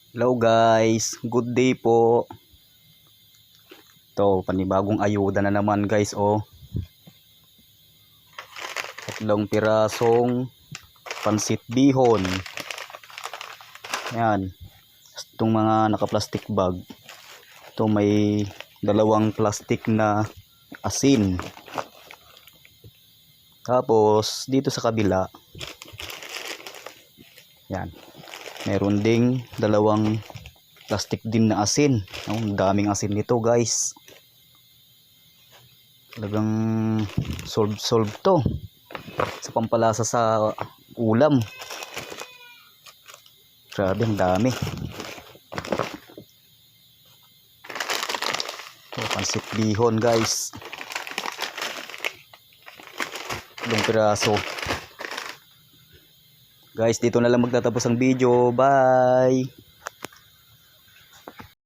Hello guys, good day po. Ito, panibagong ayuda na naman guys oh. Tatlong pirasong pansit bihon. Yan. Itong mga naka-plastic bag. Ito may dalawang plastic na asin. Tapos dito sa kabila. Yan. Meron ding dalawang plastic din na asin. Ang daming asin nito guys. Talagang solve to sa pampalasa sa ulam. Grabe, ang dami. Pansit bihon guys. Ilang piraso. Guys, dito na lang magtatapos ang video. Bye!